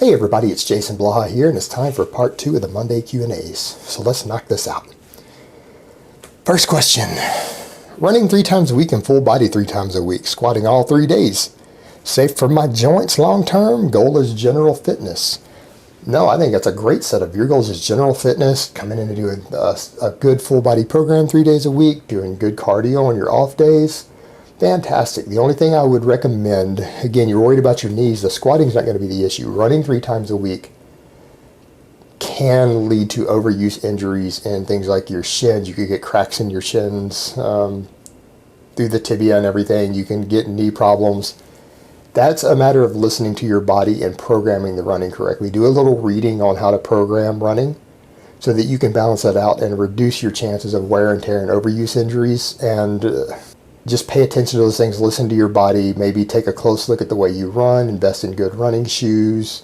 Hey everybody, it's Jason Blaha here, and it's time for part 2 of the Monday Q&As. So let's knock this out. First question. Running 3 times a week and full body 3 times a week, squatting all 3 days. Safe for my joints long term? Goal is general fitness. No, I think that's a great setup. Your goals is general fitness, coming in and doing a good full body program 3 days a week, doing good cardio on your off days. Fantastic. The only thing I would recommend, again, you're worried about your knees, the squatting is not going to be the issue. Running 3 times a week can lead to overuse injuries and things like your shins. You could get cracks in your shins through the tibia and everything. You can get knee problems. That's a matter of listening to your body and programming the running correctly. Do a little reading on how to program running so that you can balance that out and reduce your chances of wear and tear and overuse injuries. And just pay attention to those things, listen to your body, maybe take a close look at the way you run, invest in good running shoes,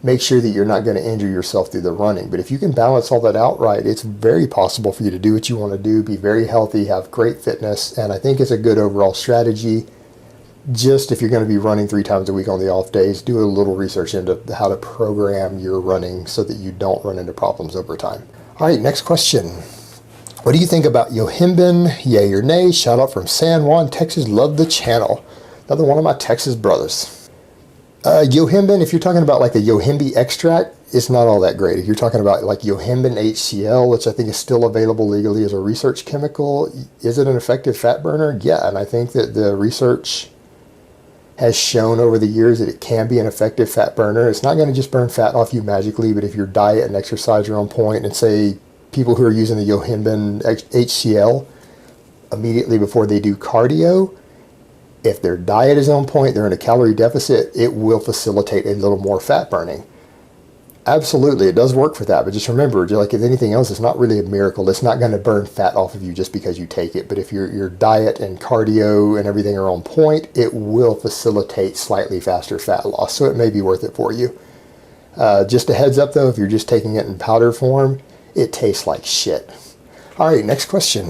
make sure that you're not going to injure yourself through the running. But if you can balance all that out right, it's very possible for you to do what you want to do, be very healthy, have great fitness, and I think it's a good overall strategy. Just if you're going to be running 3 times a week on the off days, do a little research into how to program your running so that you don't run into problems over time. All right, next question. What do you think about yohimbine? Yay or nay? Shout out from San Juan, Texas. Love the channel. Another one of my Texas brothers. Yohimbine, if you're talking about like a yohimbine extract, it's not all that great. If you're talking about like yohimbine HCl, which I think is still available legally as a research chemical, is it an effective fat burner? Yeah, and I think that the research has shown over the years that it can be an effective fat burner. It's not going to just burn fat off you magically, but if your diet and exercise are on point, and say people who are using the yohimbine HCl immediately before they do cardio, if their diet is on point, they're in a calorie deficit, it will facilitate a little more fat burning. Absolutely, it does work for that, but just remember, like if anything else, it's not really a miracle. It's not going to burn fat off of you just because you take it, but if your diet and cardio and everything are on point, it will facilitate slightly faster fat loss, so it may be worth it for you. Just a heads up though, if you're just taking it in powder form, it tastes like shit. All right, next question.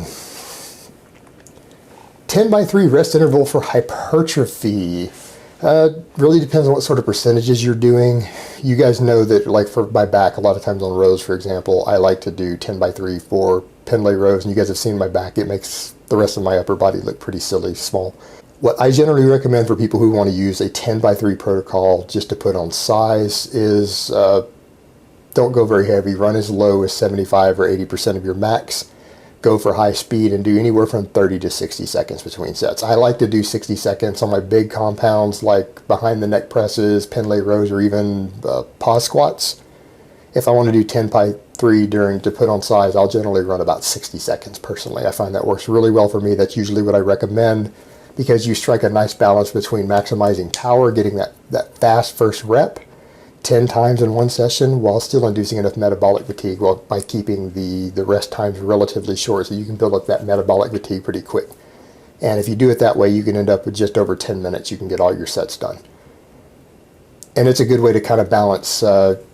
10x3 rest interval for hypertrophy. Really depends on what sort of percentages you're doing. You guys know that, like for my back, a lot of times on rows, for example, I like to do 10x3 for Pendlay rows, and you guys have seen my back. It makes the rest of my upper body look pretty silly small. What I generally recommend for people who want to use a 10x3 protocol just to put on size is don't go very heavy. Run as low as 75 or 80% of your max. Go for high speed and do anywhere from 30 to 60 seconds between sets. I like to do 60 seconds on my big compounds like behind the neck presses, Pendlay rows, or even pause squats. If I want to do 10x3 to put on size, I'll generally run about 60 seconds personally. I find that works really well for me. That's usually what I recommend because you strike a nice balance between maximizing power, getting that fast first rep 10 times in one session while still inducing enough metabolic fatigue by keeping the rest times relatively short, so you can build up that metabolic fatigue pretty quick. And if you do it that way, you can end up with just over 10 minutes. You can get all your sets done. And it's a good way to kind of balance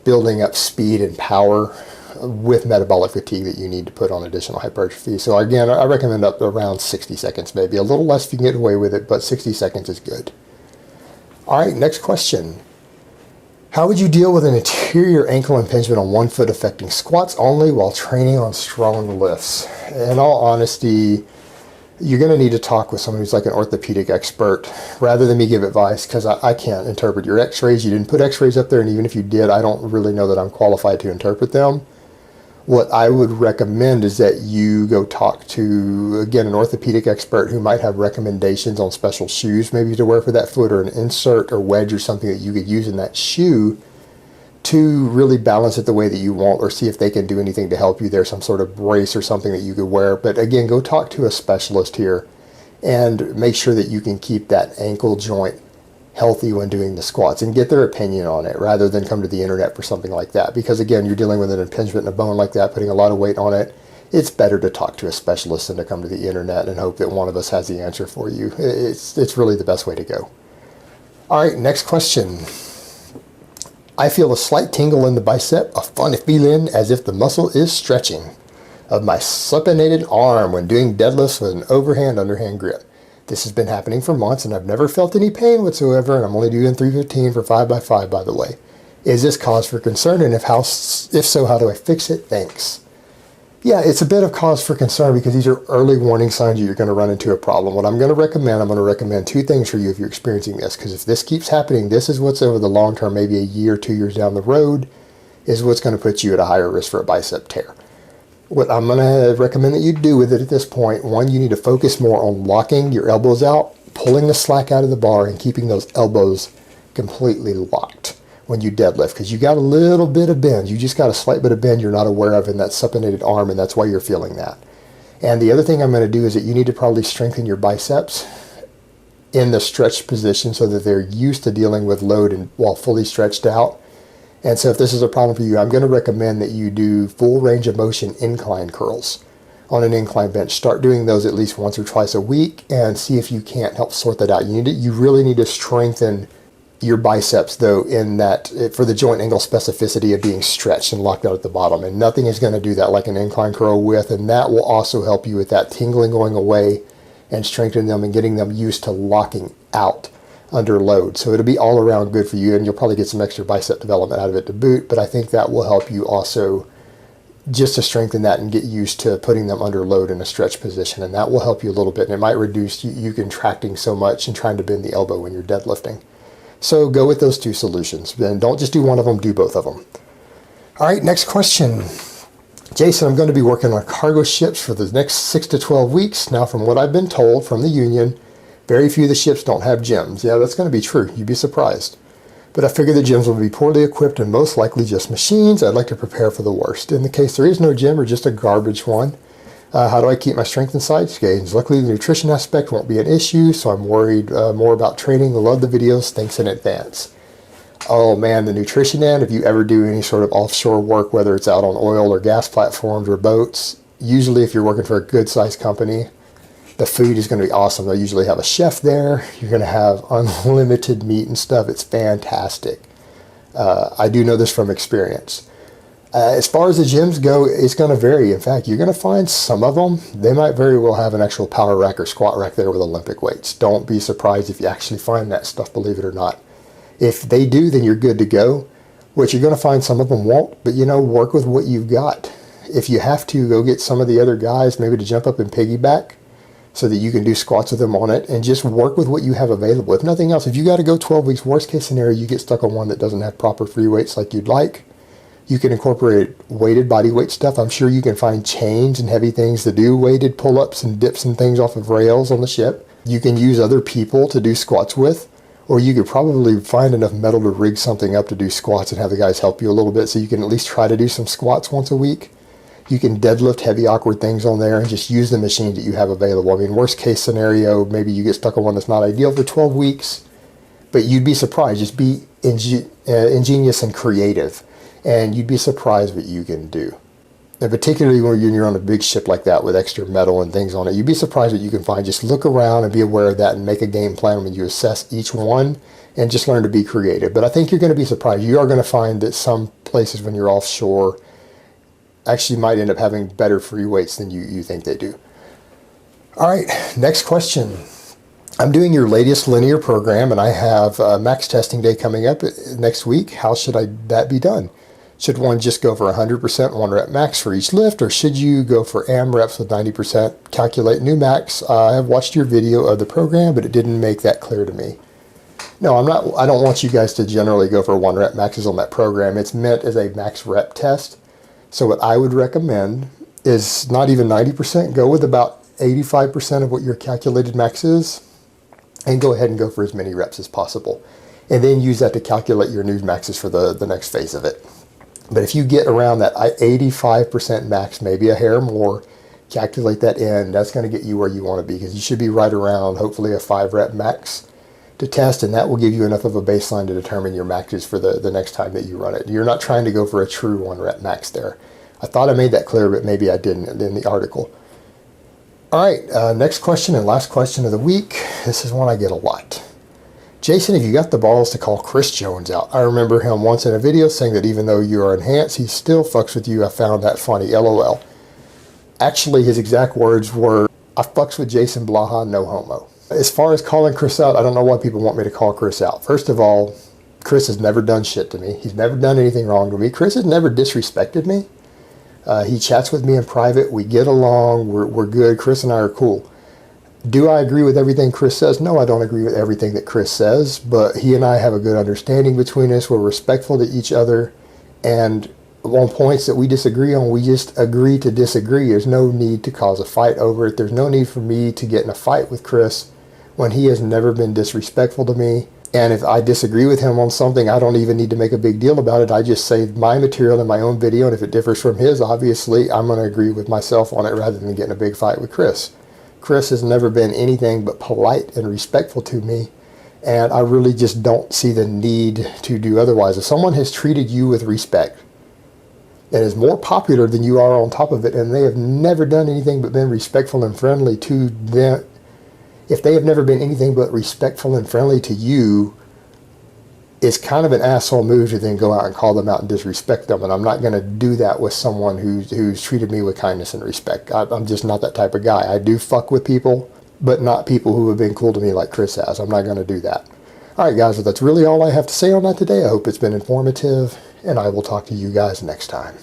building up speed and power with metabolic fatigue that you need to put on additional hypertrophy. So again, I recommend up around 60 seconds, maybe a little less if you can get away with it, but 60 seconds is good. All right, next question. How would you deal with an anterior ankle impingement on one foot affecting squats only while training on Stronglifts? In all honesty, you're going to need to talk with someone who's like an orthopedic expert rather than me give advice, because I can't interpret your x-rays. You didn't put x-rays up there, and even if you did, I don't really know that I'm qualified to interpret them. What I would recommend is that you go talk to, again, an orthopedic expert who might have recommendations on special shoes maybe to wear for that foot, or an insert or wedge or something that you could use in that shoe to really balance it the way that you want, or see if they can do anything to help you there, some sort of brace or something that you could wear. But again, go talk to a specialist here and make sure that you can keep that ankle joint healthy when doing the squats, and get their opinion on it rather than come to the internet for something like that. Because again, you're dealing with an impingement in a bone like that, putting a lot of weight on it. It's better to talk to a specialist than to come to the internet and hope that one of us has the answer for you. It's really the best way to go. All right, next question. I feel a slight tingle in the bicep, a funny feeling as if the muscle is stretching of my supinated arm when doing deadlifts with an overhand underhand grip. This has been happening for months and I've never felt any pain whatsoever, and I'm only doing 315 for 5x5, by the way. Is this cause for concern? And if so, how do I fix it? Thanks. Yeah, it's a bit of cause for concern because these are early warning signs that you're going to run into a problem. What I'm going to recommend two things for you if you're experiencing this, because if this keeps happening, this is what's over the long term, maybe a year, 2 years down the road, is what's going to put you at a higher risk for a bicep tear. What I'm going to recommend that you do with it at this point, one, you need to focus more on locking your elbows out, pulling the slack out of the bar, and keeping those elbows completely locked when you deadlift, because you got a little bit of bend. You just got a slight bit of bend you're not aware of in that supinated arm, and that's why you're feeling that. And the other thing I'm going to do is that you need to probably strengthen your biceps in the stretched position so that they're used to dealing with load and while fully stretched out. And so if this is a problem for you, I'm going to recommend that you do full range of motion incline curls on an incline bench. Start doing those at least once or twice a week and see if you can't help sort that out. You really need to strengthen your biceps, though, in that for the joint angle specificity of being stretched and locked out at the bottom. And nothing is going to do that like an incline curl with, and that will also help you with that tingling going away and strengthen them and getting them used to locking out under load. So it'll be all around good for you, and you'll probably get some extra bicep development out of it to boot, but I think that will help you also just to strengthen that and get used to putting them under load in a stretch position, and that will help you a little bit, and it might reduce you contracting so much and trying to bend the elbow when you're deadlifting. So go with those two solutions, and don't just do one of them, do both of them. All right, next question. Jason, I'm going to be working on cargo ships for the next 6 to 12 weeks. Now, from what I've been told from the union, very few of the ships don't have gyms. Yeah, that's going to be true. You'd be surprised. But I figure the gyms will be poorly equipped and most likely just machines. I'd like to prepare for the worst. In the case there is no gym or just a garbage one, how do I keep my strength and size gains? Luckily, the nutrition aspect won't be an issue, so I'm worried more about training. I love the videos. Thanks in advance. Oh man, the nutrition end, if you ever do any sort of offshore work, whether it's out on oil or gas platforms or boats, usually if you're working for a good-sized company, the food is going to be awesome. They'll usually have a chef there. You're going to have unlimited meat and stuff. It's fantastic. I do know this from experience. As far as the gyms go, it's going to vary. In fact, you're going to find some of them, they might very well have an actual power rack or squat rack there with Olympic weights. Don't be surprised if you actually find that stuff, believe it or not. If they do, then you're good to go. Which you're going to find some of them won't, but work with what you've got. If you have to, go get some of the other guys maybe to jump up and piggyback so that you can do squats with them on it, and just work with what you have available. If nothing else, if you got to go 12 weeks, worst case scenario, you get stuck on one that doesn't have proper free weights like you'd like. You can incorporate weighted body weight stuff. I'm sure you can find chains and heavy things to do weighted pull-ups and dips and things off of rails on the ship. You can use other people to do squats with, or you could probably find enough metal to rig something up to do squats and have the guys help you a little bit so you can at least try to do some squats once a week. You can deadlift heavy, awkward things on there and just use the machines that you have available. I mean, worst case scenario, maybe you get stuck on one that's not ideal for 12 weeks, but you'd be surprised. Just be ingenious and creative, and you'd be surprised what you can do. And particularly when you're on a big ship like that with extra metal and things on it, you'd be surprised what you can find. Just look around and be aware of that and make a game plan when you assess each one and just learn to be creative. But I think you're going to be surprised. You are going to find that some places when you're offshore actually might end up having better free weights than you think they do. All right, next question. I'm doing your latest linear program, and I have max testing day coming up next week. How should that be done? Should one just go for 100% 1 rep max for each lift, or should you go for amraps with 90%, calculate new max? I have watched your video of the program, but it didn't make that clear to me. No, I don't want you guys to generally go for 1 rep maxes on that program. It's meant as a max rep test. So what I would recommend is not even 90%, go with about 85% of what your calculated max is, and go ahead and go for as many reps as possible. And then use that to calculate your new maxes for the next phase of it. But if you get around that 85% max, maybe a hair more, calculate that in, that's going to get you where you want to be, because you should be right around hopefully a 5 rep max to test, and that will give you enough of a baseline to determine your maxes for the next time that you run it. You're not trying to go for a true 1 rep max there. I thought I made that clear, but maybe I didn't in the article. All right, next question and last question of the week. This is one I get a lot. Jason, have you got the balls to call Chris Jones out? I remember him once in a video saying that even though you are enhanced, he still fucks with you. I found that funny, LOL. Actually, his exact words were, I fucks with Jason Blaha, no homo. As far as calling Chris out, I don't know why people want me to call Chris out. First of all, Chris has never done shit to me. He's never done anything wrong to me. Chris has never disrespected me. He chats with me in private. We get along. We're good. Chris and I are cool. Do I agree with everything Chris says? No, I don't agree with everything that Chris says, but he and I have a good understanding between us. We're respectful to each other, and on points that we disagree on, we just agree to disagree. There's no need to cause a fight over it. There's no need for me to get in a fight with Chris when he has never been disrespectful to me. And if I disagree with him on something, I don't even need to make a big deal about it. I just say my material in my own video, and if it differs from his, obviously, I'm going to agree with myself on it rather than getting a big fight with Chris. Chris has never been anything but polite and respectful to me, and I really just don't see the need to do otherwise. If someone has treated you with respect and is more popular than you are on top of it, and they have never done anything but been respectful and friendly to them, if they have never been anything but respectful and friendly to you, it's kind of an asshole move to then go out and call them out and disrespect them. And I'm not going to do that with someone who's treated me with kindness and respect. I'm just not that type of guy. I do fuck with people, but not people who have been cool to me like Chris has. I'm not going to do that. All right, guys, well, that's really all I have to say on that today. I hope it's been informative, and I will talk to you guys next time.